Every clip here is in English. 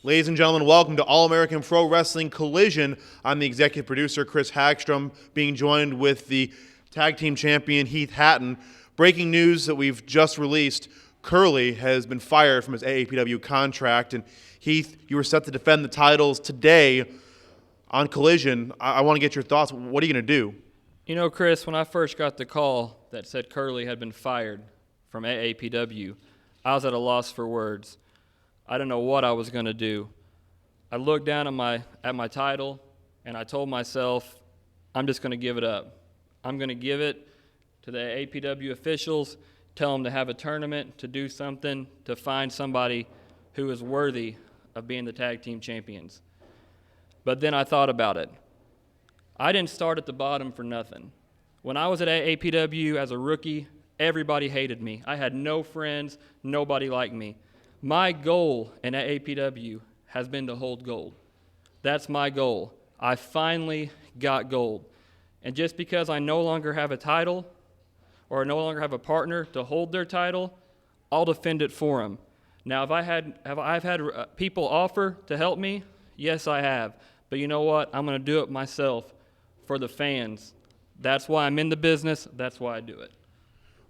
Ladies and gentlemen, welcome to All-American Pro Wrestling Collision. I'm the executive producer, Chris Hagstrom, being joined with the tag team champion, Heath Hatton. Breaking news that we've just released, Curly has been fired from his AAPW contract. And Heath, you were set to defend the titles today on Collision. I want to get your thoughts. What are you going to do? You know, Chris, when I first got the call that said Curly had been fired from AAPW, I was at a loss for words. I didn't know what I was going to do. I looked down at my title, and I told myself, I'm just going to give it up. I'm going to give it to the AAPW officials, tell them to have a tournament, to do something, to find somebody who is worthy of being the tag team champions. But then I thought about it. I didn't start at the bottom for nothing. When I was at AAPW as a rookie, everybody hated me. I had no friends, nobody liked me. My goal in AAPW has been to hold gold. That's my goal. I finally got gold. And just because I no longer have a title or no longer have a partner to hold their title, I'll defend it for them. Now, have I had people offer to help me? Yes, I have. But you know what? I'm going to do it myself for the fans. That's why I'm in the business. That's why I do it.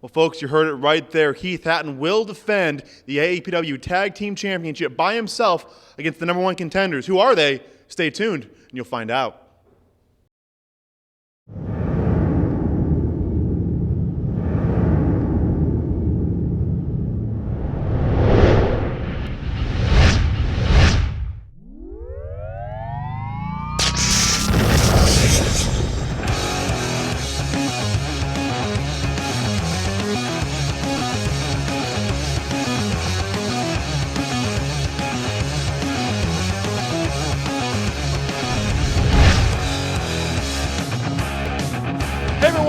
Well, folks, you heard it right there. Heath Hatton will defend the AAPW Tag Team Championship by himself against the #1 contenders. Who are they? Stay tuned, and you'll find out.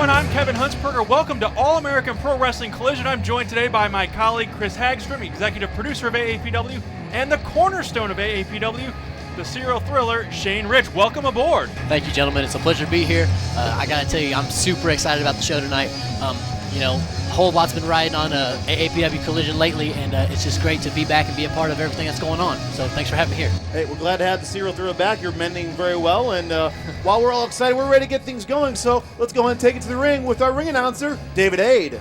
I'm Kevin Hunsperger. Welcome to All-American Pro Wrestling Collision. I'm joined today by my colleague Chris Hagstrom, executive producer of AAPW, and the cornerstone of AAPW, the serial thriller, Shane Rich. Welcome aboard. Thank you, gentlemen. It's a pleasure to be here. I got to tell you, I'm super excited about the show tonight. A whole lot's been riding on AAPW Collision lately, and it's just great to be back and be a part of everything that's going on. So thanks for having me here. Hey, we're glad to have the serial thriller back. You're mending very well, and while we're all excited, we're ready to get things going. So let's go ahead and take it to the ring with our ring announcer, David Ade.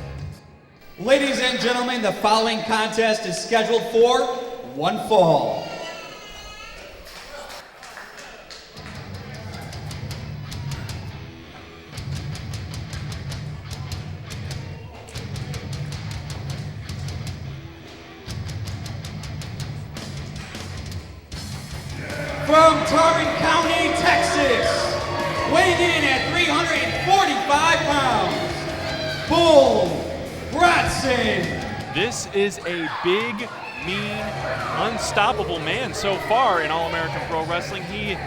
Ladies and gentlemen, the following contest is scheduled for one fall. From Tarrant County, Texas, weighing in at 345 pounds, Bull Bronson. This is a big, mean, unstoppable man so far in All-American Pro Wrestling. He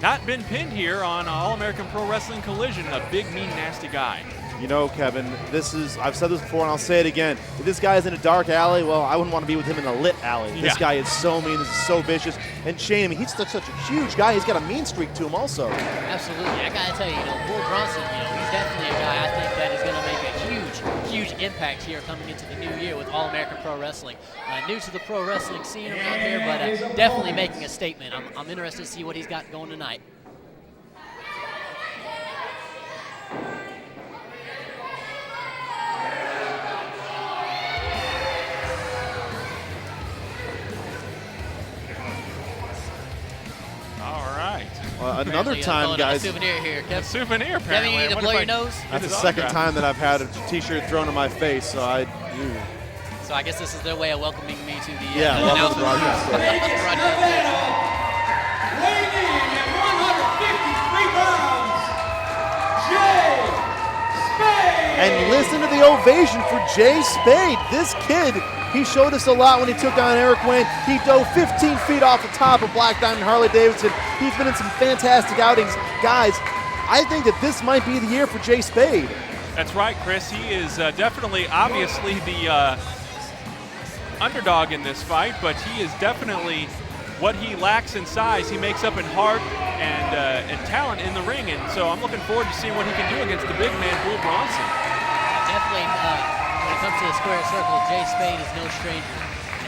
not been pinned here on All-American Pro Wrestling Collision. A big, mean, nasty guy. You know, Kevin, I've said this before and I'll say it again. If this guy is in a dark alley, well, I wouldn't want to be with him in a lit alley. Yeah. This guy is so mean, this is so vicious. And Shane, I mean, he's such a huge guy. He's got a mean streak to him also. Absolutely. I got to tell you, Bull Bronson, he's definitely a guy I think that is going to make a huge impact here coming into the new year with All-American Pro Wrestling. New to the pro wrestling scene around here, but definitely making a statement. I'm interested to see what he's got going tonight. Another time, guys. A souvenir here, Kevin. A souvenir, apparently. Kevin, you need to blow your nose? That's the second time that I've had a T-shirt thrown in my face, so I. So I guess this is their way of welcoming me to the welcome to the broadcast. Weighing in at 153 pounds, Jay Spade. And listen to the ovation for Jay Spade. This kid, he showed us a lot when he took on Eric Wayne. He dove 15 feet off the top of Black Diamond Harley Davidson. He's been in some fantastic outings. Guys, I think that this might be the year for Jay Spade. That's right, Chris. He is definitely, obviously, the underdog in this fight, but he is definitely what he lacks in size. He makes up in heart and talent in the ring, and so I'm looking forward to seeing what he can do against the big man, Bull Bronson. Definitely, when it comes to the square circle, Jay Spade is no stranger.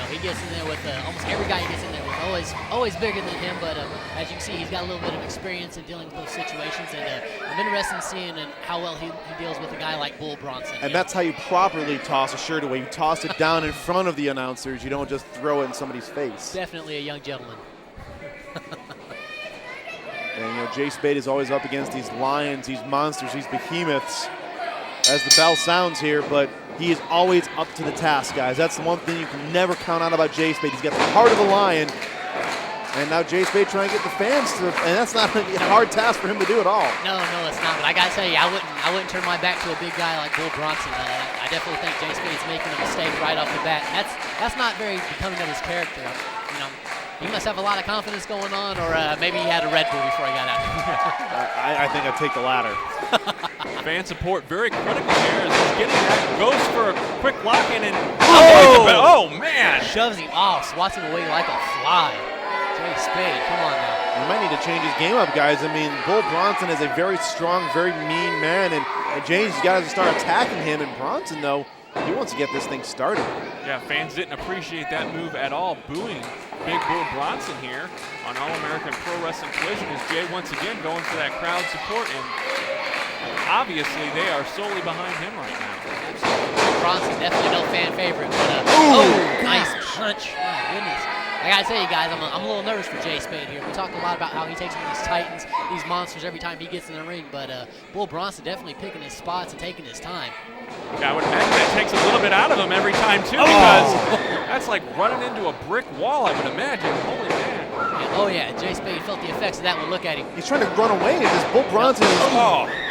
He gets in there with almost every guy he gets in there with always bigger than him, but as you can see, he's got a little bit of experience in dealing with those situations, and I'm interested in seeing how well he deals with a guy like Bull Bronson. And that's how you properly toss a shirt away. You toss it down in front of the announcers. You don't just throw it in somebody's face. Definitely a young gentleman. And Jay Spade is always up against these lions, these monsters, these behemoths as the bell sounds here, but he is always up to the task, guys. That's the one thing you can never count out about Jay Spade. He's got the heart of a lion, and now Jay Spade trying to get the fans to, and that's not a hard task for him to do at all. No, it's not. But I gotta tell you, I wouldn't turn my back to a big guy like Bull Bronson. I definitely think Jay Spade's making a mistake right off the bat, and that's not very becoming of his character. He must have a lot of confidence going on, or maybe he had a Red Bull before he got out. I think I'd take the latter. Fan support very critical here as he's getting that. Goes for a quick lock-in and oh man! Shoves him off, swats him away like a fly. Jay Spade, come on now. He might need to change his game up, guys. I mean, Bull Bronson is a very strong, very mean man, and Jay's got to start attacking him. And Bronson, though, he wants to get this thing started. Yeah, fans didn't appreciate that move at all, booing Big Bull Bronson here on All-American Pro Wrestling Collision as Jay once again going for that crowd support, and obviously they are solely behind him right now. Bronson, definitely no fan favorite, but nice punch. My goodness. I gotta tell you guys, I'm a little nervous for Jay Spade here. We talk a lot about how he takes on these titans, these monsters every time he gets in the ring, but Bull Bronson definitely picking his spots and taking his time. Yeah, I would imagine that takes a little bit out of him every time too, because that's like running into a brick wall, I would imagine. Holy man. Oh yeah, Jay Spade felt the effects of that one. Look at him. He's trying to run away, and this Bull Bronson is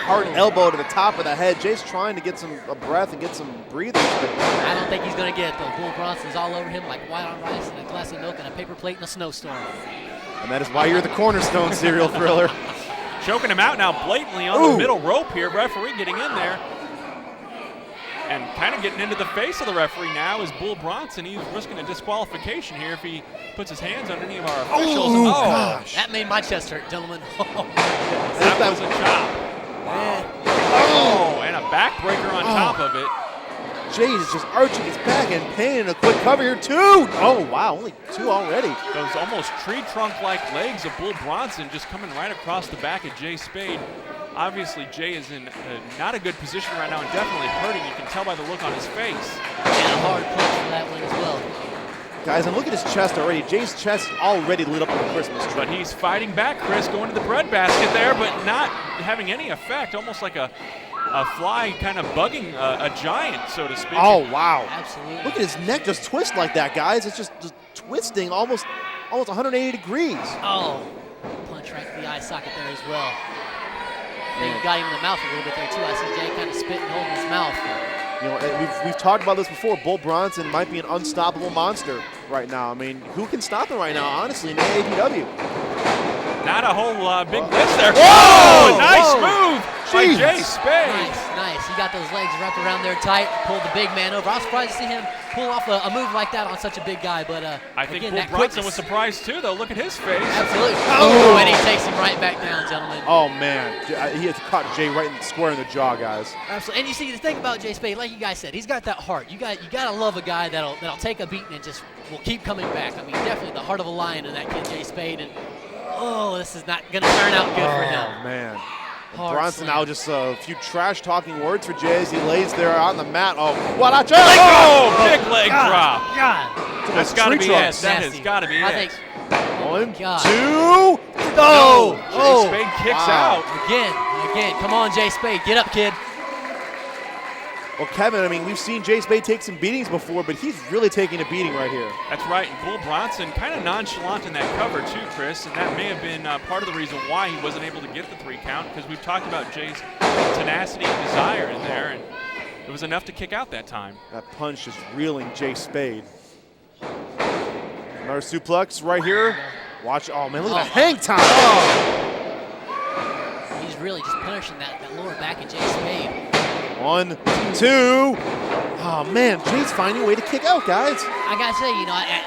hard elbow to the top of the head. Jay's trying to get some breath and get some breathing. I don't think he's going to get it, though. Bull Bronson's all over him like white on rice and a glass of milk and a paper plate in a snowstorm. And that is why you're the cornerstone, serial thriller. Choking him out now blatantly on the middle rope here. Referee getting in there. And kind of getting into the face of the referee now is Bull Bronson. He's risking a disqualification here if he puts his hands on any of our officials. Gosh. That made my chest hurt, gentlemen. That was a chop. Wow. And a backbreaker on top of it. Jay is just arching his back and pinning a quick cover here, too. Oh, wow, only two already. Those almost tree trunk-like legs of Bull Bronson just coming right across the back of Jay Spade. Obviously, Jay is in not a good position right now and definitely hurting. You can tell by the look on his face. And a hard punch for that one as well. Guys, and look at his chest already. Jay's chest already lit up with a Christmas tree. But he's fighting back, Chris, going to the breadbasket there, but not having any effect. Almost like a fly kind of bugging a giant, so to speak. Oh, wow. Absolutely. Look at his neck just twist like that, guys. It's just twisting almost 180 degrees. Oh, punch right to the eye socket there as well. I think he got him in the mouth a little bit there, too. I see Jay kind of spitting, holding his mouth. We've talked about this before. Bull Bronson might be an unstoppable monster right now. I mean, who can stop him right now, honestly, in AAPW? Not a whole big list there. Whoa! Nice move by Jeez. Jay Spade. Nice. He got those legs wrapped around there tight, pulled the big man over. I was surprised to see him pull off a move like that on such a big guy, but I think again, Bull that Bronson quickness. was surprised too, though. Look at his face. Absolutely. Oh, and he takes him right back down, gentlemen. Oh, man. He has caught Jay right in the square in the jaw, guys. Absolutely. And you see, the thing about Jay Spade, like you guys said, he's got that heart. You got to love a guy that'll take a beating and just will keep coming back. I mean, definitely the heart of a lion in that kid, Jay Spade. And this is not going to turn out good for him. Oh, man. Hard Bronson slam. now just a few trash-talking words for Jay as he lays there on the mat. Oh, what a Big leg drop. God. That's got to be it. trunks. That has got to be I it. think, 1, 2, God. no! Jay Spade kicks out. Again. Come on, Jay Spade. Get up, kid. Well, Kevin, I mean, we've seen Jay Spade take some beatings before, but he's really taking a beating right here. That's right. And Bull Bronson kind of nonchalant in that cover too, Chris, and that may have been part of the reason why he wasn't able to get the 3 count, because we've talked about Jay's tenacity and desire in there, and it was enough to kick out that time. That punch is reeling Jay Spade. Another suplex right here. Watch, oh man, look at the hang time. He's really just punishing that lower back of Jay Spade. 1, 2. Oh, man, Jay's finding a way to kick out, guys. I got to say,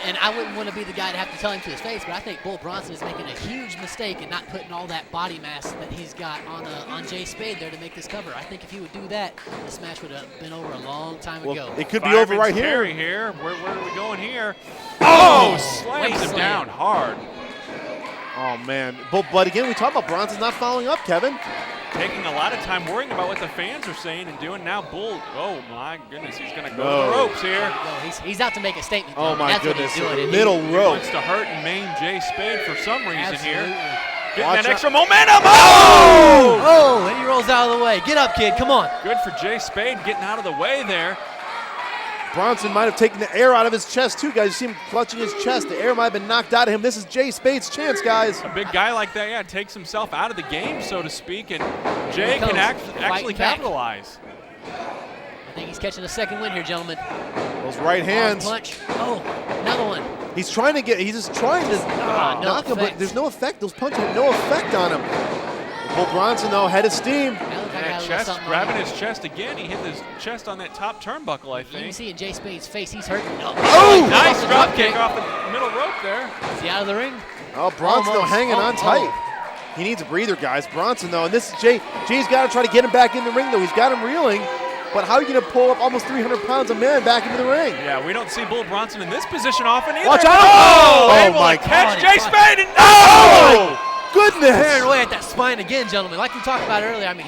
and I wouldn't want to be the guy to have to tell him to his face, but I think Bull Bronson is making a huge mistake in not putting all that body mass that he's got on Jay Spade there to make this cover. I think if he would do that, this match would have been over a long time ago. It could be over right here. Where are we going here? Oh, slams him down hard. Oh, man. But again, we talk about Bronson's not following up, Kevin. Taking a lot of time worrying about what the fans are saying and doing. Now Bull, oh my goodness, he's going to go to the ropes here. No, he's out to make a statement. Oh my That's goodness, what he's doing. middle He rope. wants to hurt and maim Jay Spade for some reason here. Absolutely. Getting Watch that out. extra momentum. Oh! Oh, and he rolls out of the way. Get up, kid, come on. Good for Jay Spade getting out of the way there. Bronson might have taken the air out of his chest, too, guys. You see him clutching his chest. The air might have been knocked out of him. This is Jay Spade's chance, guys. A big guy like that, yeah, takes himself out of the game, so to speak, and Jay Here can comes, actually fighting back. capitalize. I think he's catching a second win here, gentlemen. Those right hands. Punch. Oh, another one. He's just trying to no knock him, but effect. there's no effect. Those punches have no effect on him. Bull Bronson, though, head of steam. That looked like I That got a little chest, something on grabbing him. his chest again. He hit his chest on that top turnbuckle, I You can think. see in Jay Spade's face, he's hurting. Oh! Nice Off the drop kick off the middle rope there. Is he out of the ring? Oh, Bronson, though, Almost. hanging on tight. He needs a breather, guys. Bronson, though, and this is Jay. Jay's got to try to get him back in the ring, though. He's got him reeling. But how are you going to pull up almost 300 pounds of man back into the ring? Yeah, we don't see Bull Bronson in this position often either. Watch out! Oh, Oh, able my to catch God. Jay Spade and Oh! Goodness! Tearing away at that spine again, gentlemen. Like we talked about earlier, I mean,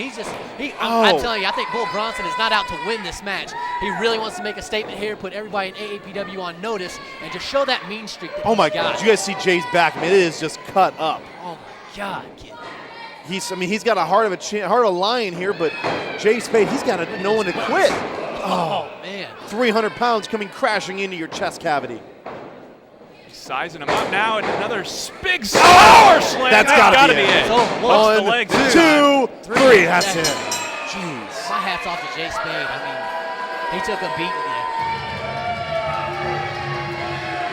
I'm telling you, I think Bull Bronson is not out to win this match. He really wants to make a statement here, put everybody in AAPW on notice, and just show that mean streak that Oh my he's God! got. Did you guys see Jay's back? I mean, it is just cut up. Oh my God, kid. He's got a heart of a lion here, but Jay Spade, he's got to know when to quit. Oh man. 300 pounds coming crashing into your chest cavity. sizing him up now, and another big power slam. That's gotta gotta be be it. it. Bust the One, legs. 2, 3. That's it. Jeez. Jeez. My hat's off to Jay Spade. I mean, he took a beating there.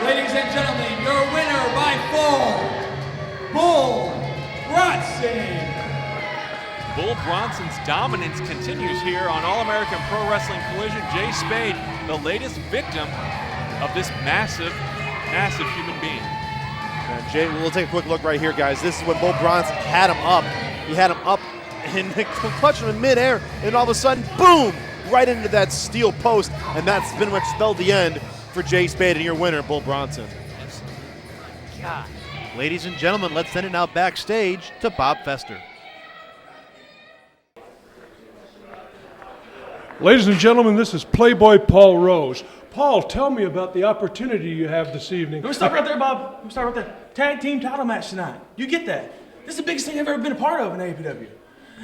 Ladies and gentlemen, your winner by fall, Bull Bronson. Bull Bronson's dominance continues here on All-American Pro Wrestling Collision. Jay Spade, the latest victim of this massive, massive human being. And Jay, we'll take a quick look right here, guys. This is when Bull Bronson had him up. He had him up and clutched him in midair, and all of a sudden, boom, right into that steel post, and that's been what spelled the end for Jay Spade and your winner, Bull Bronson. God. Ladies and gentlemen, let's send it now backstage to Bob Fester. Ladies and gentlemen, this is Playboy Paul Rose. Paul, tell me about the opportunity you have this evening. Let me stop right there, Bob. Let me stop right there. Tag team title match tonight. You get that. This is the biggest thing I've ever been a part of in AAPW.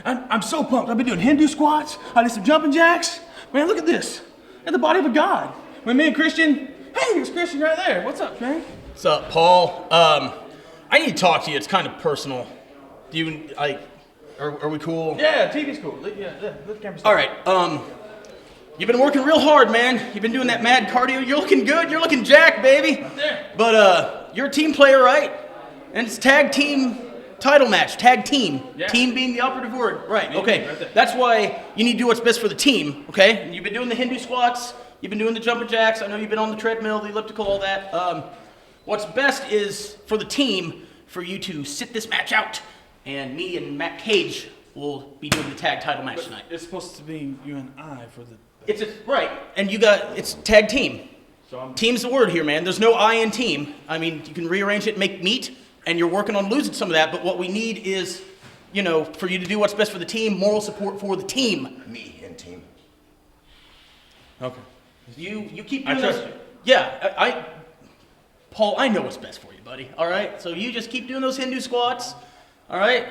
I'm so pumped. I've been doing Hindu squats. I did some jumping jacks. Man, look at this. And the body of a god. When me and Christian, hey, there's Christian right there. What's up, man? What's up, Paul? I need to talk to you. It's kind of personal. Do you, like, are we cool? Yeah, TV's cool. Yeah, let the camera stop. All right, you've been working real hard, man. You've been doing that mad cardio. You're looking good. You're looking jacked, baby. There. But, you're a team player, right? And it's tag team title match. Tag team. Yeah. Team being the operative word. Right, Team, okay. right there. That's why you need to do what's best for the team, okay? And you've been doing the Hindu squats. You've been doing the jumping jacks. I know you've been on the treadmill, the elliptical, all that. What's best is for the team for you to sit this match out, and me and Matt Cage will be doing the tag title match tonight. It's supposed to be you and I for the... Right, and it's tag team. Team's the word here, man. There's no I in team. I mean, you can rearrange it and make meat, and you're working on losing some of that, but what we need is, you know, for you to do what's best for the team, moral support for the team. Me and team. Okay. You keep I doing trust those. you. Yeah, Paul, I know what's best for you, buddy. All right, so you just keep doing those Hindu squats. All right,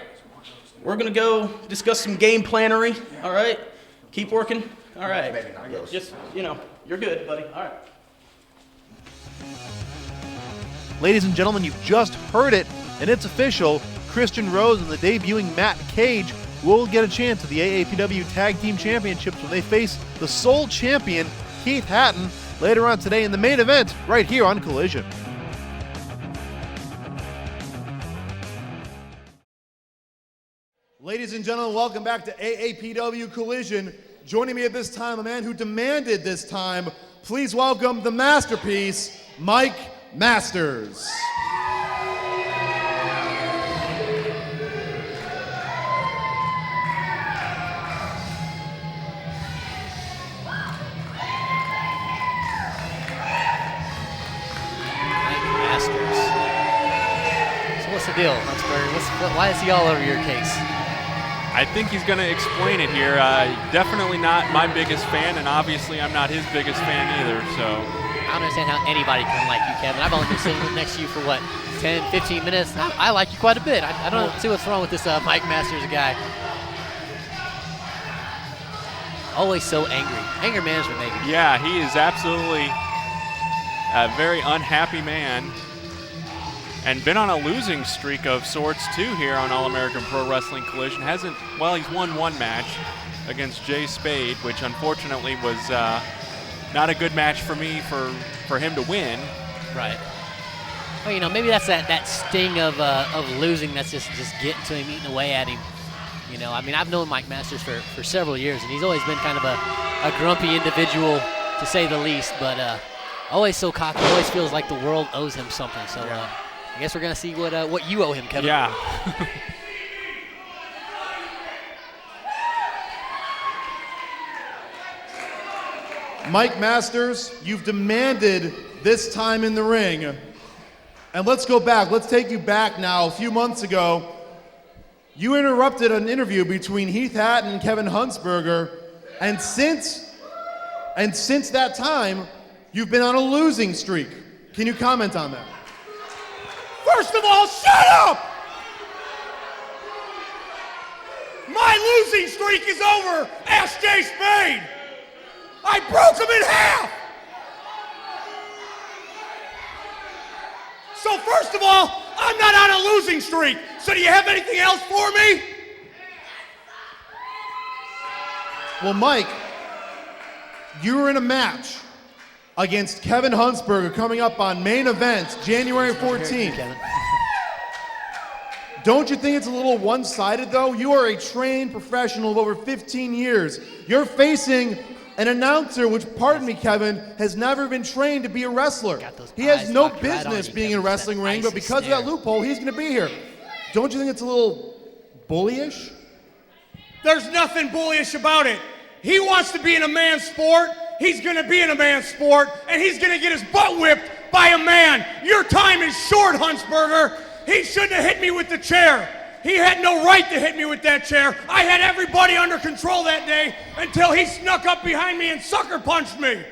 we're gonna go discuss some game plannery. All right, keep working. All right, Maybe not those. just you're good, buddy. All right. Ladies and gentlemen, you've just heard it, and it's official. Christian Rose and the debuting Matt Cage will get a chance at the AAPW Tag Team Championships when they face the sole champion, Heath Hatton, later on today in the main event right here on Collision. Ladies and gentlemen, welcome back to AAPW Collision. Joining me at this time, a man who demanded this time, please welcome the masterpiece, Mike Masters. What's the deal, Hunsperger? Why is he all over your case? I think he's going to explain it here. Definitely not my biggest fan, and obviously I'm not his biggest fan either. So I don't understand how anybody can like you, Kevin. I've only been sitting next to you for, what, 10, 15 minutes? I like you quite a bit. I don't see what's wrong with this Mike Masters guy. Always so angry. Anger management, maybe. yeah, he is absolutely a very unhappy man. And been on a losing streak of sorts, too, here on All-American Pro Wrestling Collision. He's won one match against Jay Spade, which unfortunately was not a good match for me for him to win. Right. Well, maybe that's that sting of losing that's just getting to him, eating away at him. I've known Mike Masters for several years, and he's always been kind of a grumpy individual, to say the least, but always so cocky, always feels like the world owes him something. So I guess we're going to see what you owe him, Kevin. Yeah. Mike Masters, you've demanded this time in the ring. And let's go back. Let's take you back now. A few months ago, you interrupted an interview between Heath Hatton and Kevin Hunsperger. And since that time, you've been on a losing streak. Can you comment on that? First of all, shut up! My losing streak is over. Ask Jay Spade. I broke him in half. So first of all, I'm not on a losing streak. So do you have anything else for me? Well, Mike, you were in a match against Kevin Hunsperger coming up on Main Event, January 14th. Don't you think it's a little one-sided, though? You are a trained professional of over 15 years. You're facing an announcer, which, pardon me, Kevin, has never been trained to be a wrestler. He has no business being in a wrestling ring, but because of that loophole, he's going to be here. Don't you think it's a little bullyish? There's nothing bullish about it. He wants to be in a man's sport. He's going to be in a man's sport, and he's going to get his butt whipped by a man. Your time is short, Hunsperger. He shouldn't have hit me with the chair. He had no right to hit me with that chair. I had everybody under control that day until he snuck up behind me and sucker punched me.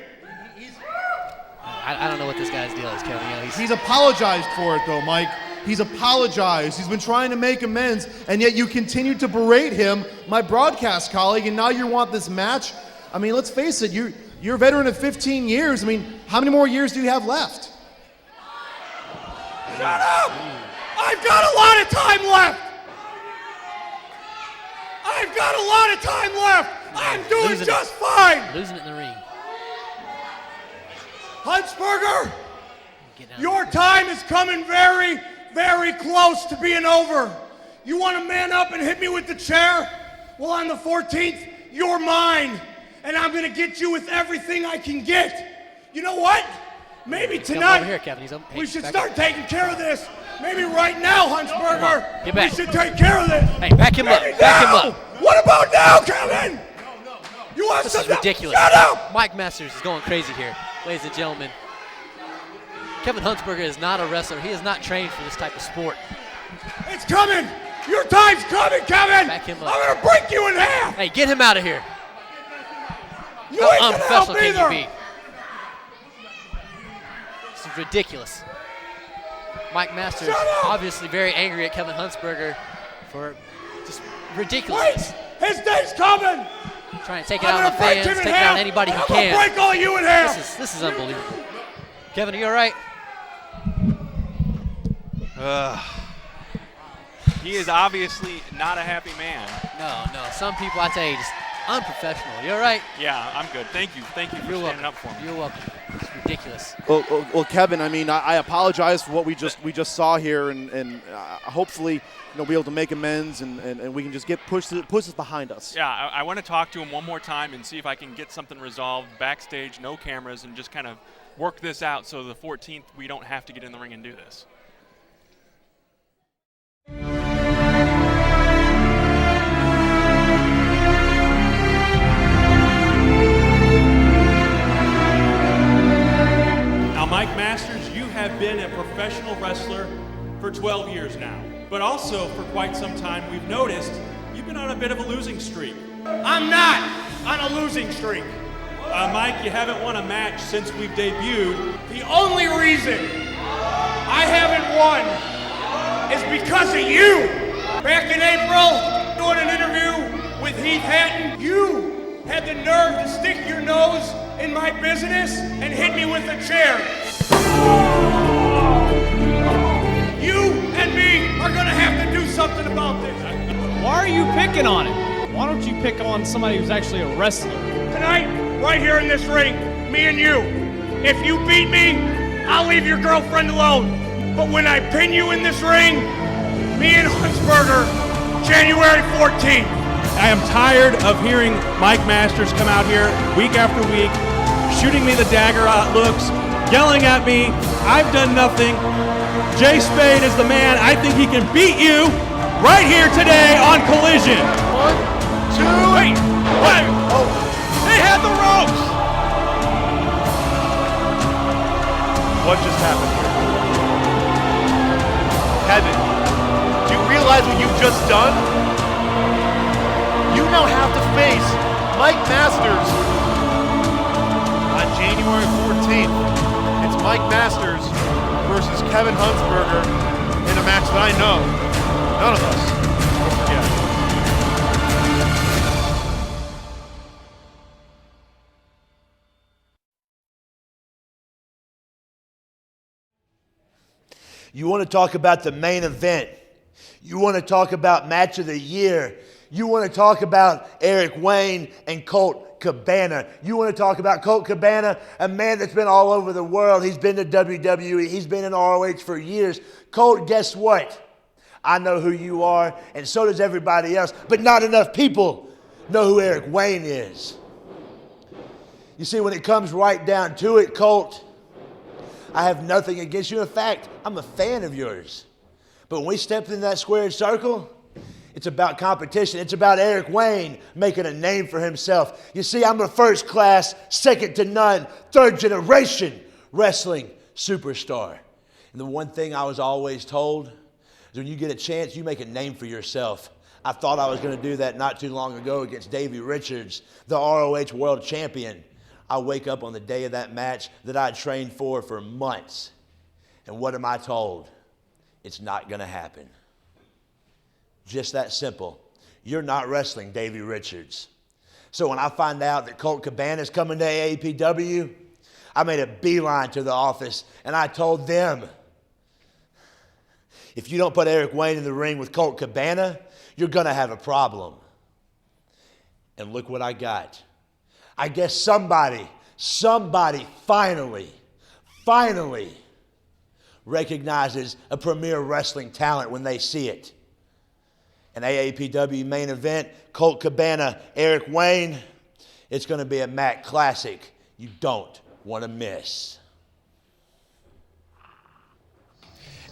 I don't know what this guy's deal is, Kevin. He's apologized for it, though, Mike. He's apologized. He's been trying to make amends, and yet you continue to berate him, my broadcast colleague, and now you want this match? I mean, let's face it, you're a veteran of 15 years. I mean, how many more years do you have left? Shut up! I've got a lot of time left! I've got a lot of time left! I'm doing just fine! Losing it in the ring. Hunsperger, your time is coming very, very close to being over. You want to man up and hit me with the chair? Well, on the 14th, you're mine. And I'm going to get you with everything I can get. You know what? Maybe tonight, over here, Kevin. we should start taking care of this. Maybe right now, Hunsperger, Get back. we should take care of this. Hey, back him up. Maybe Back him now. up. What about now, Kevin? You want This some is ridiculous. Shut up! Mike Masters is going crazy here. Ladies and gentlemen, Kevin Hunsperger is not a wrestler. He is not trained for this type of sport. It's coming. Your time's coming, Kevin. Back him up. I'm going to break you in half. Hey, get him out of here. You How ain't going to help unprofessional can either. you be? This is ridiculous. Mike Masters Shut up! obviously very angry at Kevin Hunsperger for just Wait, ridiculousness. his day's coming. Trying to take it I'm out going on to the break fans, him in take it half. out on anybody who I'm going to can. break all you in half. This is unbelievable. Kevin, are you all right? He is obviously not a happy man. No. Some people, I tell you, just unprofessional. You all right? Yeah, I'm good. Thank you. Thank you for You're standing welcome. up for me. You're welcome. ridiculous. Well, Kevin, I mean, I apologize for what we just saw here, and hopefully, we'll be able to make amends, and we can just push this behind us. Yeah, I want to talk to him one more time and see if I can get something resolved backstage, no cameras, and just kind of work this out so the 14th we don't have to get in the ring and do this. Now, Mike Masters, you have been a professional wrestler for 12 years now, but also for quite some time we've noticed you've been on a bit of a losing streak. I'm not on a losing streak. Mike, you haven't won a match since we've debuted. The only reason I haven't won is because of you. Back in April, doing an interview with Heath Hatton, you had the nerve to stick your nose in my business and hit me with a chair. You and me are gonna have to do something about this. Why are you picking on him? Why don't you pick on somebody who's actually a wrestler? Tonight, right here in this ring, me and you. If you beat me, I'll leave your girlfriend alone. But when I pin you in this ring, me and Hunsperger, January 14th. I am tired of hearing Mike Masters come out here week after week, shooting me the dagger looks, yelling at me. I've done nothing. Jay Spade is the man. I think he can beat you right here today on Collision. 1, 2, wait. Oh. They had the ropes. What just happened here? Kevin, do you realize what you've just done? You now have to face Mike Masters on January 14th. It's Mike Masters versus Kevin Hunsperger in a match that I know none of us will forget. You want to talk about the main event. You want to talk about match of the year. You want to talk about Eric Wayne and Colt Cabana. You want to talk about Colt Cabana, a man that's been all over the world. He's been to WWE. He's been in ROH for years. Colt, guess what? I know who you are, and so does everybody else, but not enough people know who Eric Wayne is. You see, when it comes right down to it, Colt, I have nothing against you. In fact, I'm a fan of yours. But when we stepped in that squared circle, it's about competition. It's about Eric Wayne making a name for himself. You see, I'm a first class, second to none, third generation wrestling superstar. And the one thing I was always told is when you get a chance, you make a name for yourself. I thought I was going to do that not too long ago against Davey Richards, the ROH world champion. I wake up on the day of that match that I trained for months. And what am I told? It's not going to happen. Just that simple. You're not wrestling Davey Richards. So when I find out that Colt Cabana is coming to AAPW, I made a beeline to the office and I told them, if you don't put Eric Wayne in the ring with Colt Cabana, you're going to have a problem. And look what I got. I guess somebody finally recognizes a premier wrestling talent when they see it. An AAPW main event, Colt Cabana, Eric Wayne. It's going to be a Mac classic you don't want to miss.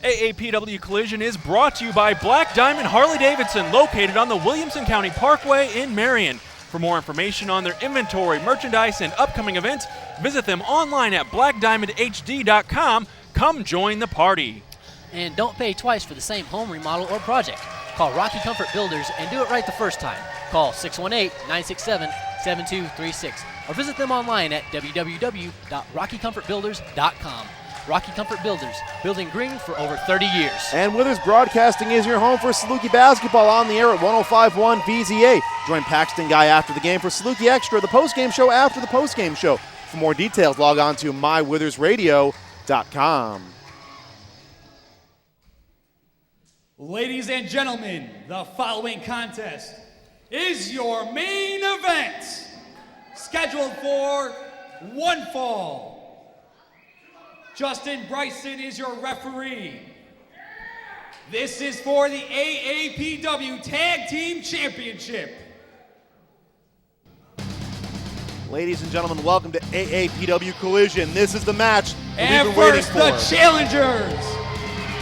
AAPW Collision is brought to you by Black Diamond Harley-Davidson, located on the Williamson County Parkway in Marion. For more information on their inventory, merchandise, and upcoming events, visit them online at blackdiamondhd.com. Come join the party. And don't pay twice for the same home remodel or project. Call Rocky Comfort Builders and do it right the first time. Call 618-967-7236 or visit them online at www.rockycomfortbuilders.com. Rocky Comfort Builders, building green for over 30 years. And Withers Broadcasting is your home for Saluki basketball on the air at 105.1 VZA. Join Paxton Guy after the game for Saluki Extra, the postgame show after the postgame show. For more details, log on to mywithersradio.com. Ladies and gentlemen, the following contest is your main event, scheduled for one fall. Justin Bryson is your referee. This is for the AAPW Tag Team Championship. Ladies and gentlemen, welcome to AAPW Collision. This is the match that And we've been waiting first, for. the challengers,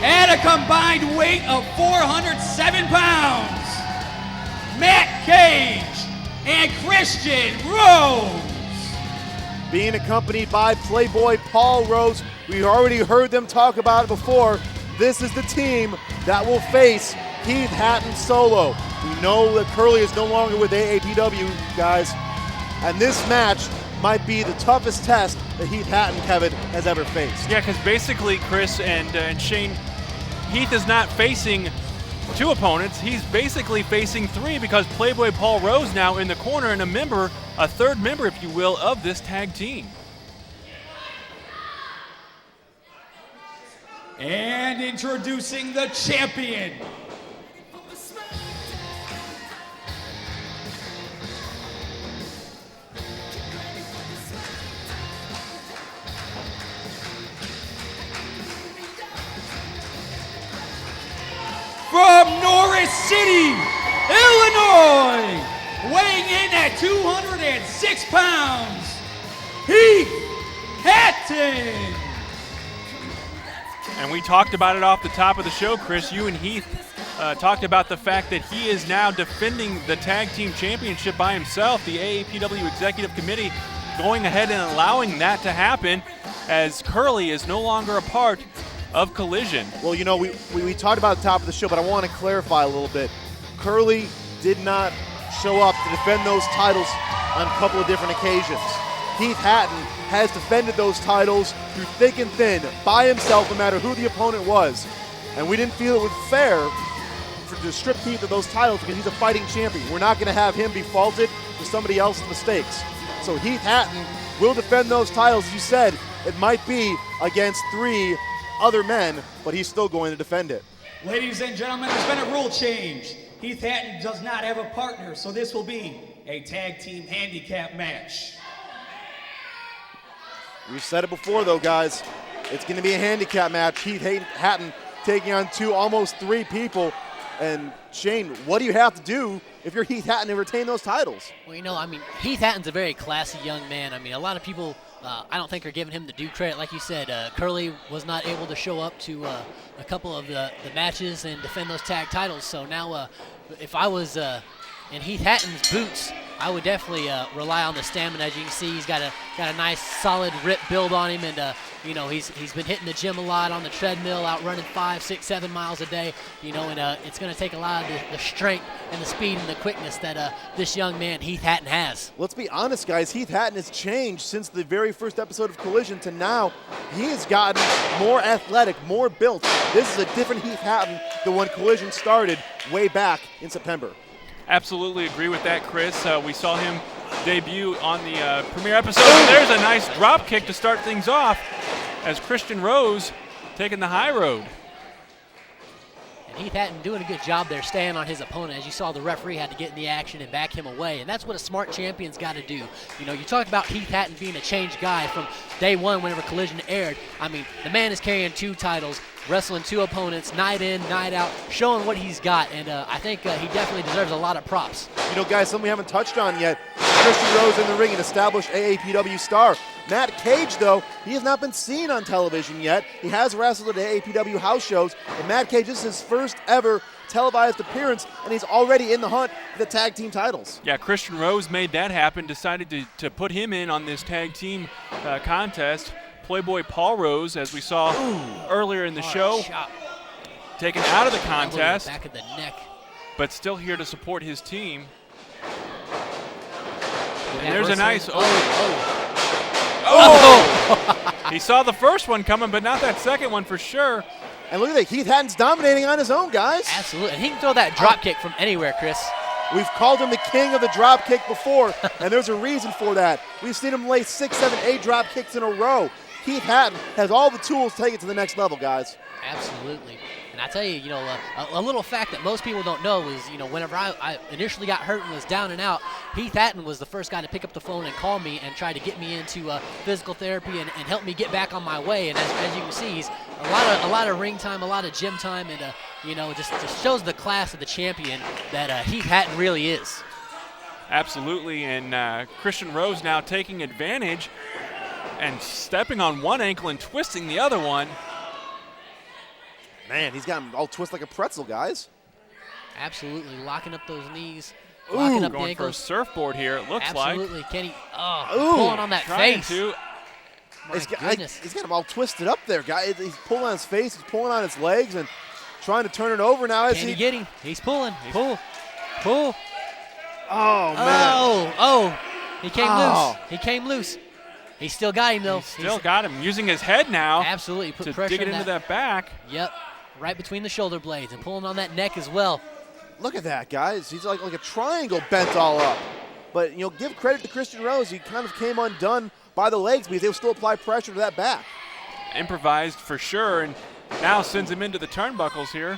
at a combined weight of 407 pounds, Matt Cage and Christian Rose. Being accompanied by Playboy Paul Rose. We already heard them talk about it before. This is the team that will face Heath Hatton solo. We know that Curly is no longer with AAPW, guys. And this match might be the toughest test that Heath Hatton, Kevin, has ever faced. Yeah, because basically, Chris and Shane, Heath is not facing 2 opponents. He's basically facing 3 because Playboy Paul Rose now in the corner and a third member, if you will, of this tag team. And introducing the champion. From Norris City, Illinois, weighing in at 206 pounds, Heath Hatton. And we talked about it off the top of the show, Chris. You and Heath talked about the fact that he is now defending the Tag Team Championship by himself. The AAPW Executive Committee going ahead and allowing that to happen as Curly is no longer a part of Collision. Well, you know, we talked about the top of the show, but I want to clarify a little bit. Curly did not show up to defend those titles on a couple of different occasions. Heath Hatton has defended those titles through thick and thin by himself, no matter who the opponent was. And we didn't feel it was fair to strip Heath of those titles because he's a fighting champion. We're not going to have him be faulted for somebody else's mistakes. So Heath Hatton will defend those titles. As you said, it might be against 3 other men, but he's still going to defend it. Ladies and gentlemen, there's been a rule change. Heath Hatton does not have a partner, so this will be a tag team handicap match. We've said it before, though, guys. It's going to be a handicap match. Heath Hatton taking on 2, almost 3 people. And Shane, what do you have to do if you're Heath Hatton to retain those titles? Well, you know, I mean, Heath Hatton's a very classy young man. I mean, a lot of people, I don't think are giving him the due credit. Like you said, Curly was not able to show up to a couple of the matches and defend those tag titles. So now, if I was in Heath Hatton's boots, I would definitely rely on the stamina. As you can see, he's got a nice, solid, ripped build on him, and you know, he's been hitting the gym a lot on the treadmill, out running 5, 6, 7 miles a day. You know, and it's going to take a lot of the strength and the speed and the quickness that this young man Heath Hatton has. Let's be honest, guys. Heath Hatton has changed since the very first episode of Collision to now. He has gotten more athletic, more built. This is a different Heath Hatton than when Collision started way back in September. Absolutely agree with that, Chris. We saw him debut on the premiere episode. And there's a nice drop kick to start things off as Christian Rose taking the high road. And Heath Hatton doing a good job there staying on his opponent. As you saw, the referee had to get in the action and back him away. And that's what a smart champion's got to do. You know, you talk about Heath Hatton being a changed guy from day one whenever Collision aired. I mean, the man is carrying 2 titles, wrestling 2 opponents, night in, night out, showing what he's got. And I think he definitely deserves a lot of props. You know, guys, something we haven't touched on yet. Christian Rose in the ring, an established AAPW star. Matt Cage, though, he has not been seen on television yet. He has wrestled at AAPW house shows, and Matt Cage, this is his first ever televised appearance, and he's already in the hunt for the tag team titles. Yeah, Christian Rose made that happen, decided to put him in on this tag team contest. Playboy Paul Rose, as we saw earlier in the show, taken out of the contest, back of the neck, but still here to support his team. And there's a nice he saw the first one coming, but not that second one for sure. And look at that, Heath Hatton's dominating on his own, guys. Absolutely, and he can throw that drop kick from anywhere, Chris. We've called him the king of the drop kick before, and there's a reason for that. We've seen him lay 6, 7, 8 drop kicks in a row. Heath Hatton has all the tools to take it to the next level, guys. Absolutely. And I tell you, a little fact that most people don't know is, whenever I initially got hurt and was down and out, Heath Hatton was the first guy to pick up the phone and call me and try to get me into physical therapy and help me get back on my way. And as you can see, he's a lot of ring time, a lot of gym time, and just shows the class of the champion that Heath Hatton really is. Absolutely, and Christian Rose now taking advantage and stepping on one ankle and twisting the other one. Man, he's got him all twisted like a pretzel, guys. Absolutely, locking up those knees, locking up the going ankles. for a surfboard here, it looks like. Absolutely, Kenny. Pulling on that face. He's got him all twisted up there, guys. He's pulling on his face, he's pulling on his legs, and trying to turn it over now. Can he get him? He's pulling. Pull. Oh, man. Oh, he came loose. He came loose. He still got him, though. He's still got him, using his head now. Absolutely, put to pressure dig it on into that back. Yep, right between the shoulder blades and pulling on that neck as well. Look at that, guys. He's like a triangle bent all up. But, give credit to Christian Rose. He kind of came undone by the legs because they will still apply pressure to that back. Improvised for sure, and now sends him into the turnbuckles here.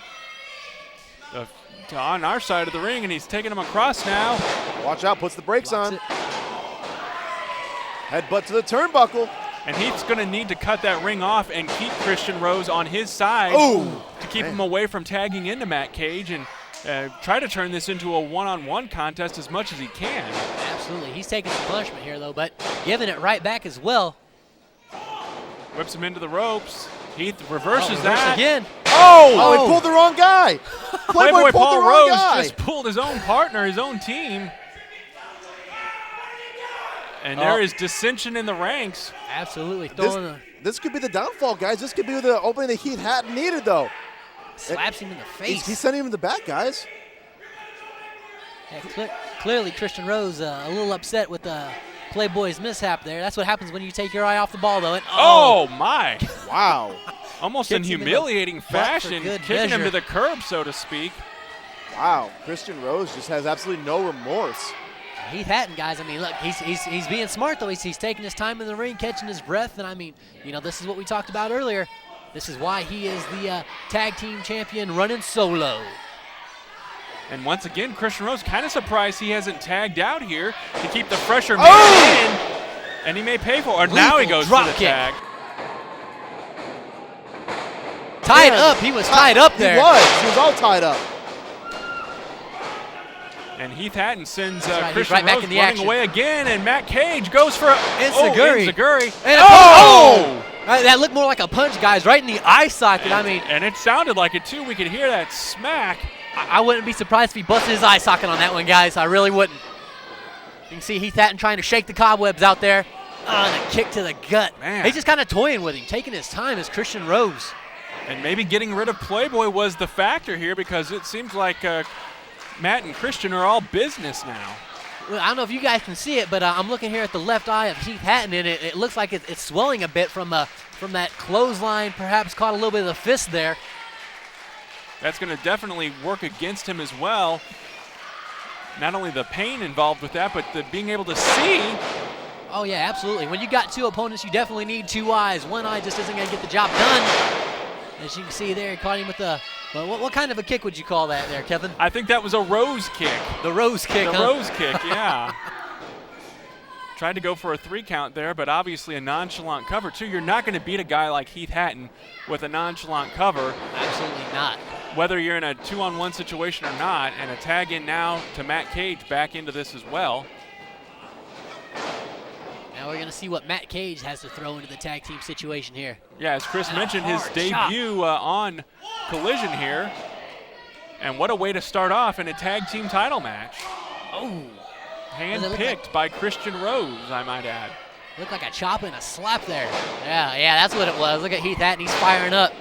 On our side of the ring, and he's taking him across now. Watch out, puts the brakes on. Headbutt to the turnbuckle. And Heath's going to need to cut that ring off and keep Christian Rose on his side to keep him away from tagging into Matt Cage and try to turn this into a one-on-one contest as much as he can. Absolutely. He's taking some punishment here, though, but giving it right back as well. Whips him into the ropes. Heath reverses that. Again. Oh, he pulled the wrong guy. Playboy pulled Paul the wrong Rose guy. just pulled his own partner, his own team. And there is dissension in the ranks. Absolutely. This could be the downfall, guys. This could be the opening that Heath Hatton needed, though. Slaps him in the face. He's sending him in the back, guys. Yeah, clearly, Christian Rose a little upset with Playboy's mishap there. That's what happens when you take your eye off the ball, though. And, oh, my. Wow. Almost in humiliating fashion, kicking him to the curb, so to speak. Wow. Christian Rose just has absolutely no remorse. Heath Hatton, guys, I mean, look, he's being smart, though. He's taking his time in the ring, catching his breath. And, I mean, this is what we talked about earlier. This is why he is the tag team champion running solo. And once again, Christian Rose kind of surprised he hasn't tagged out here to keep the pressure in. And he may pay for it. Now he goes for the tag. Tied up. He was tied up there. He was all tied up. And Heath Hatton sends Christian right back Rose in the running action. away again, and Matt Cage goes for Enziguri. And that looked more like a punch, guys, right in the eye socket. And it sounded like it too. We could hear that smack. I wouldn't be surprised if he busted his eye socket on that one, guys. I really wouldn't. You can see Heath Hatton trying to shake the cobwebs out there. And a kick to the gut. Man. He's just kind of toying with him, taking his time as Christian Rose. And maybe getting rid of Playboy was the factor here, because it seems like Matt and Christian are all business now. Well, I don't know if you guys can see it, but I'm looking here at the left eye of Heath Hatton, and it looks like it's swelling a bit from that clothesline, perhaps caught a little bit of the fist there. That's going to definitely work against him as well. Not only the pain involved with that, but the being able to see. Oh, yeah, absolutely. When you got two opponents, you definitely need two eyes. One eye just isn't going to get the job done. As you can see there, he caught him with the what kind of a kick would you call that there, Kevin? I think that was a rose kick. The rose kick, The rose kick, yeah. Tried to go for a 3 count there, but obviously a nonchalant cover, too. You're not going to beat a guy like Heath Hatton with a nonchalant cover. Absolutely not. Whether you're in a 2-on-1 situation or not, and a tag in now to Matt Cage back into this as well. Now we're going to see what Matt Cage has to throw into the tag team situation here. Yeah, as Chris mentioned, his debut on Collision here. And what a way to start off in a tag team title match. Oh. Hand-picked by Christian Rose, I might add. Looked like a chop and a slap there. Yeah, that's what it was. Look at Heath Hatton, he's firing up.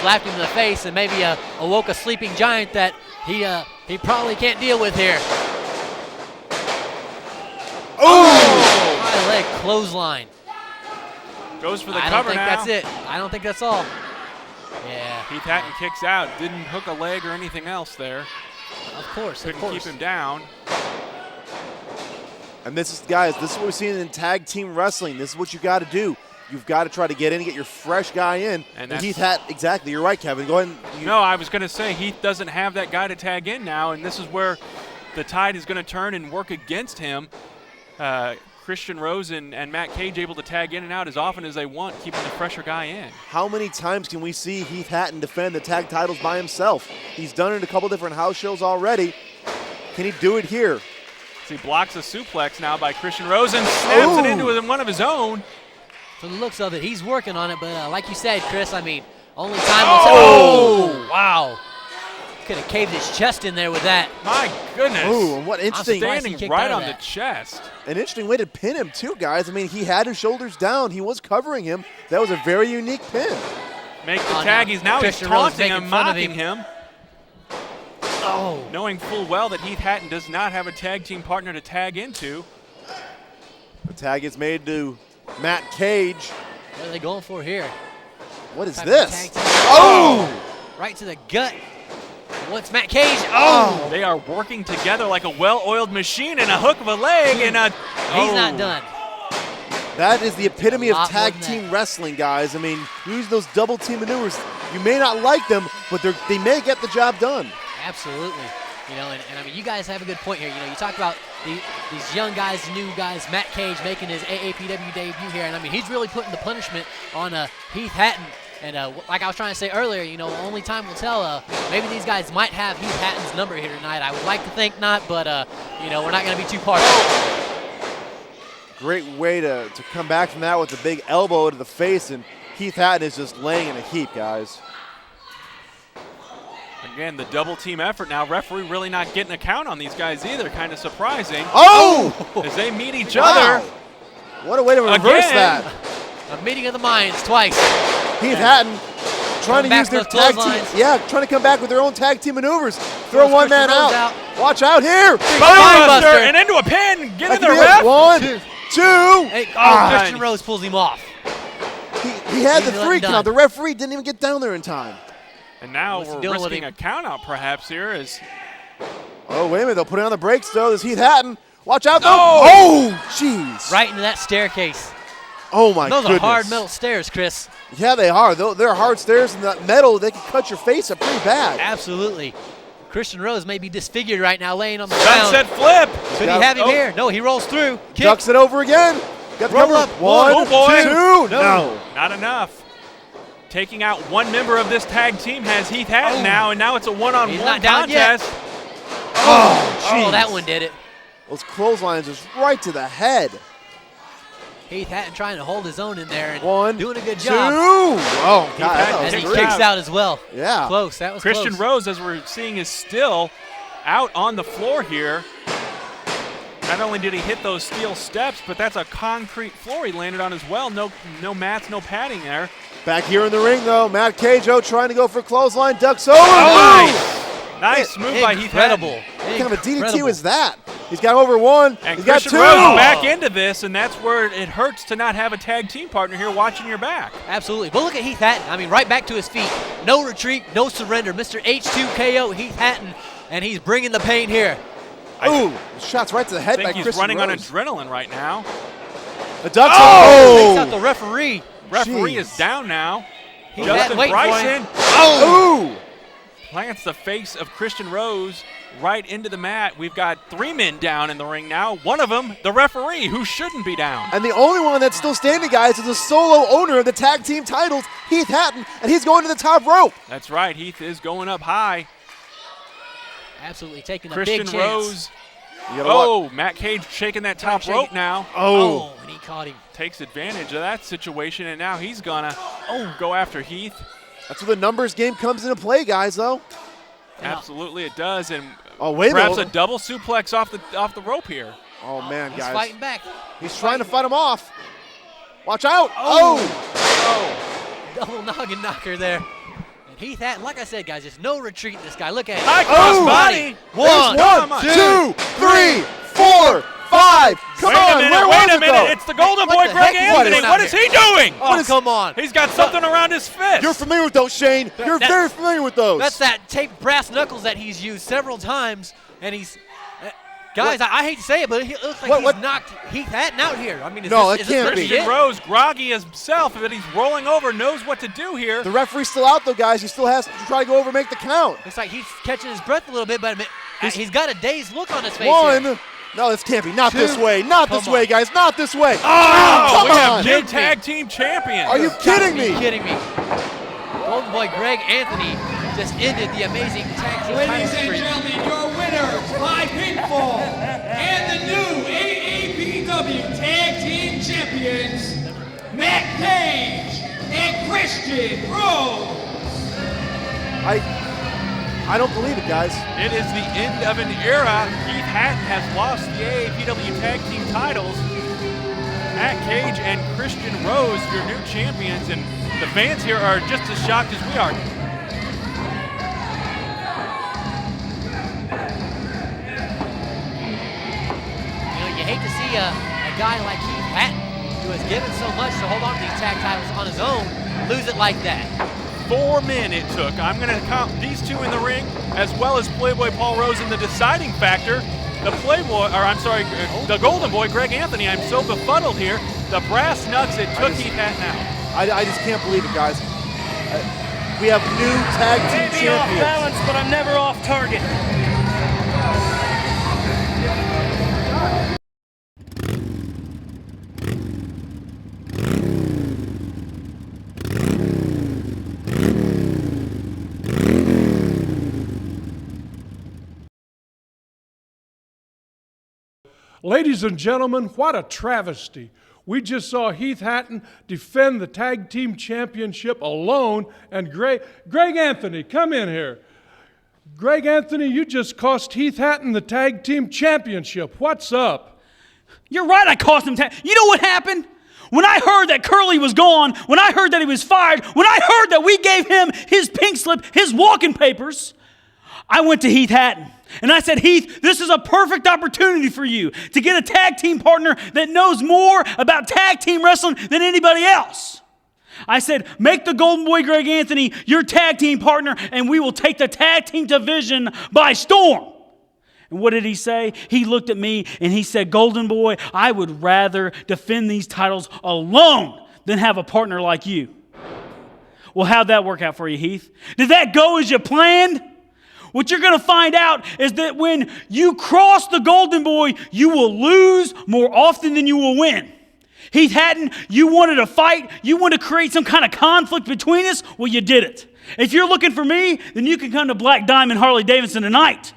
Slapped him in the face and maybe awoke a sleeping giant that he probably can't deal with here. Oh! High leg clothesline. Goes for the cover now. I don't think that's it. I don't think that's all. Yeah. Heath Hatton kicks out. Didn't hook a leg or anything else there. Of course, Couldn't keep him down. And this is, guys, this is what we're seeing in tag team wrestling. This is what you got to do. you've got to try to get in and get your fresh guy in. And Heath Hatton, exactly. You're right, Kevin. Go ahead. No, I was going to say Heath doesn't have that guy to tag in now, and this is where the tide is going to turn and work against him. Christian Rose and Matt Cage able to tag in and out as often as they want, keeping the fresher guy in. How many times can we see Heath Hatton defend the tag titles by himself? He's done it a couple different house shows already. Can he do it here? So he blocks a suplex now by Christian Rose and snaps it into one of his own. From the looks of it, he's working on it, but like you said, Chris, I mean, only time will tell. Oh, wow. Could have caved his chest in there with that. My goodness. Ooh, and what interesting. Standing right on the chest. An interesting way to pin him, too, guys. I mean, he had his shoulders down. He was covering him. That was a very unique pin. Make the tag. He's taunting him, mocking him. Oh. Knowing full well that Heath Hatton does not have a tag team partner to tag into. The tag is made to Matt Cage. What are they going for here? What is this? Oh! Right to the gut. What's Matt Cage? Oh! They are working together like a well-oiled machine and a hook of a leg and a... He's not done. That is the epitome of tag team wrestling, guys. I mean, use those double team maneuvers. You may not like them, but they may get the job done. Absolutely. You know, and I mean, you guys have a good point here. You know, you talk about these young guys, new guys, Matt Cage making his AAPW debut here, and I mean, he's really putting the punishment on Heath Hatton. And like I was trying to say earlier, you know, only time will tell. Maybe these guys might have Heath Hatton's number here tonight. I would like to think not, but, you know, we're not going to be too partial. Great way to come back from that with a big elbow to the face, and Heath Hatton is just laying in a heap, guys. Again, the double team effort now. Referee really not getting a count on these guys either. Kind of surprising. Oh! As they meet each other. What a way to reverse that. A meeting of the minds twice. Heath Hatton trying to use their tag team. Yeah, trying to come back with their own tag team maneuvers. Throw one man out. Watch out here. Buster and into a pin. Get in there, ref. 1, 2. Hey, Christian Rose pulls him off. He had the 3 count. The referee didn't even get down there in time. And now we're risking a count out perhaps here as... Oh, wait a minute. They'll put it on the brakes, though. There's Heath Hatton. Watch out, though. Oh, jeez. Right into that staircase. Oh, my goodness. Those are hard metal stairs, Chris. Yeah, they are. They're hard stairs, and that metal, they can cut your face up pretty bad. Absolutely. Christian Rose may be disfigured right now, laying on the ground. Sunset flip. Could he have him here? No, he rolls through. Kick. Ducks it over again. Got the cover. Up. 1, 2. No. Not enough. Taking out one member of this tag team has Heath Hatton now, and now it's a one-on-one contest. Oh, that one did it. Those clotheslines just right to the head. Heath Hatton trying to hold his own in there and doing a good 2. job. Oh, God. And he kicks out as well. Yeah. Close. That was Christian close. Rose, as we're seeing, is still out on the floor here. Not only did he hit those steel steps, but that's a concrete floor he landed on as well. No mats, no padding there. Back here in the ring, though, Matt Cage trying to go for clothesline, ducks over. Nice move by Heath Hatton. What kind of a DDT was that? He's got over 1. And he's got Christian 2. Rose back into this, and that's where it hurts to not have a tag team partner here watching your back. Absolutely. But look at Heath Hatton. I mean, right back to his feet. No retreat, no surrender. Mr. H2KO, Heath Hatton, and he's bringing the pain here. Ooh, shots right to the head by Christian Christian running Rose. on adrenaline right now. The ducks. Takes out the referee. Referee is down now. Heath Justin Hatton Bryson. Ooh. Plants the face of Christian Rose right into the mat. We've got 3 men down in the ring now. One of them, the referee, who shouldn't be down. And the only one that's still standing, guys, is the solo owner of the tag team titles, Heath Hatton, and he's going to the top rope. That's right. Heath is going up high. Absolutely taking a Christian big chance. Rose. Oh, Matt Cage shaking that top rope now. Oh, and he caught him. Takes advantage of that situation, and now he's going to go after Heath. That's where the numbers game comes into play, guys, though. Absolutely it does, and wait perhaps a double suplex off the rope here. Oh, man, He's guys. fighting back. He's trying to fight him off. Watch out. Double noggin knocker there. And Heath Hatton, like I said, guys, there's no retreat in this guy. Look at him. High cross body. 1, 2, 3, 4, 5. Come on, wait a minute. It's the Golden Boy, Greg Anthony. What is he doing? Oh, come on. He's got something around his fist. You're familiar with those, Shane. You're very familiar with those. That's that taped brass knuckles that he's used several times, and he's Guys, I hate to say it, but it looks like he's knocked Heath Hatton out here. I mean, is this Christian Rose, groggy himself, but he's rolling over, knows what to do here. The referee's still out, though, guys. He still has to try to go over and make the count. Looks like he's catching his breath a little bit, but he's got a dazed look on his face. One. No, this can't be. Not this way. Not this way, guys. Not this way. Oh, we have new tag team champions. Are you kidding me? Golden Boy Greg Anthony just ended the amazing tag team Ladies title and streak. gentlemen, your winners by pinfall and the new AAPW Tag Team Champions, Matt Page and Christian Rose. I don't believe it, guys. It is the end of an era. Heath Hatton has lost the AAPW Tag Team titles. Matt Cage and Christian Rose, your new champions, and the fans here are just as shocked as we are. You know, you hate to see a guy like Heath Hatton, who has given so much to hold on to these tag titles on his own, lose it like that. 4 men it took. I'm going to count these two in the ring, as well as Playboy Paul Rose in the deciding factor. The Golden Boy, Greg Anthony. I'm so befuddled here. The brass knucks, it took Heath Hatton out. I just can't believe it, guys. We have new tag team champions. Maybe off balance, but I'm never off target. Ladies and gentlemen, what a travesty. We just saw Heath Hatton defend the Tag Team Championship alone, and Greg Anthony, come in here. Greg Anthony, you just cost Heath Hatton the Tag Team Championship. What's up? You're right, I cost him. You know what happened? When I heard that Curly was gone, when I heard that he was fired, when I heard that we gave him his pink slip, his walking papers, I went to Heath Hatton. And I said, Heath, this is a perfect opportunity for you to get a tag team partner that knows more about tag team wrestling than anybody else. I said, make the Golden Boy Greg Anthony your tag team partner, and we will take the tag team division by storm. And what did he say? He looked at me and he said, Golden Boy, I would rather defend these titles alone than have a partner like you. Well, how'd that work out for you, Heath? Did that go as you planned? What you're going to find out is that when you cross the Golden Boy, you will lose more often than you will win. Heath Hatton, you wanted a fight. You wanted to create some kind of conflict between us. Well, you did it. If you're looking for me, then you can come to Black Diamond Harley Davidson tonight,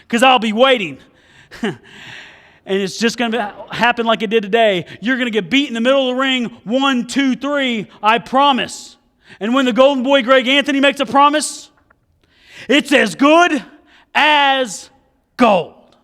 because I'll be waiting. And it's just going to happen like it did today. You're going to get beat in the middle of the ring, 1, 2, 3, I promise. And when the Golden Boy Greg Anthony makes a promise, it's as good as gold.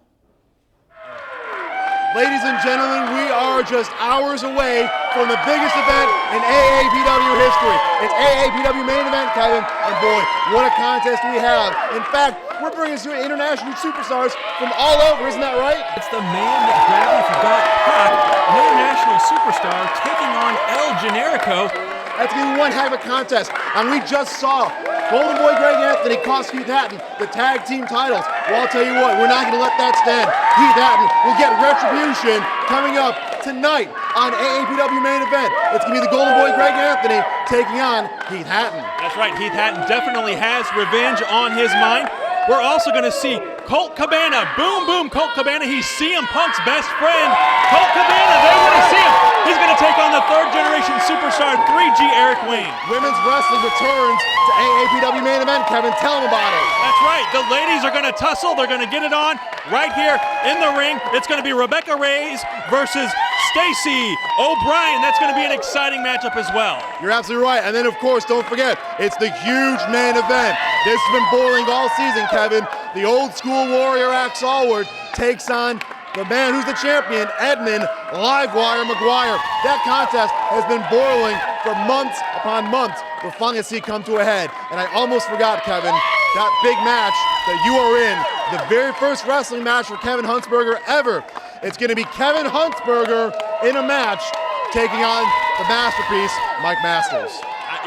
Ladies and gentlemen, we are just hours away from the biggest event in AAPW history. It's AAPW Main Event, Kevin, and boy, what a contest we have. In fact, we're bringing some international superstars from all over, isn't that right? It's the man that gravity forgot Pac, an international superstar, taking on El Generico. That's going to be one heck of a contest. And we just saw Golden Boy Greg Anthony cost Heath Hatton the tag team titles. Well, I'll tell you what, we're not going to let that stand. Heath Hatton will get retribution coming up tonight on AAPW Main Event. It's going to be the Golden Boy Greg Anthony taking on Heath Hatton. That's right, Heath Hatton definitely has revenge on his mind. We're also going to see Colt Cabana. Boom, boom, Colt Cabana. He's CM Punk's best friend. Colt Cabana, they want to see him. He's going to take on the third-generation superstar 3G Eric Wayne. Women's wrestling returns to AAPW Main Event. Kevin, tell them about it. That's right. The ladies are going to tussle. They're going to get it on right here in the ring. It's going to be Rebecca Reyes versus Stacy O'Brien. That's going to be an exciting matchup as well. You're absolutely right. And then, of course, don't forget, it's the huge main event. This has been boiling all season, Kevin. The old school warrior axe Allwardt takes on the man who's the champion, Edmund Livewire McGuire. That contest has been boiling for months upon months. We're finally going to see it come to a head. And I almost forgot, Kevin, that big match that you are in, the very first wrestling match for Kevin Hunsperger ever. It's going to be Kevin Hunsperger in a match taking on the masterpiece, Mike Masters.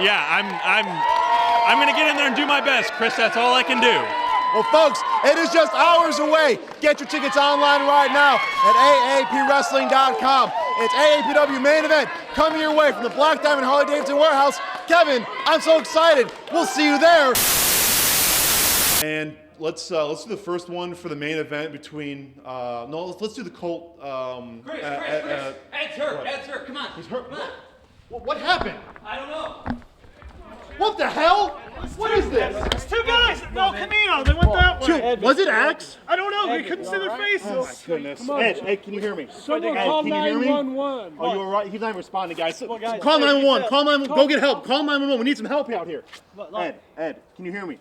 Yeah, I'm going to get in there and do my best, Chris. That's all I can do. Well, folks, it is just hours away. Get your tickets online right now at AAPWrestling.com. It's AAPW Main Event coming your way from the Black Diamond Harley-Davidson Warehouse. Kevin, I'm so excited. We'll see you there. And let's do the first one for the main event between. Let's do the Colt. Chris, Ed's hurt. Come on. He's hurt. Come on. What happened? I don't know. What the hell? What is this? It's two guys. No, Camino. They went that way. Was it Axe? I don't know. We couldn't see their faces. Oh my goodness. Ed, can you hear me? Someone Ed, call can you hear me? 911. Oh, you all right? He's not even responding, guys. Well, guys, Call Ed, 911. Ed, Call 911. Go get help. Call 911. We need some help out here. Look. Ed, can you hear me?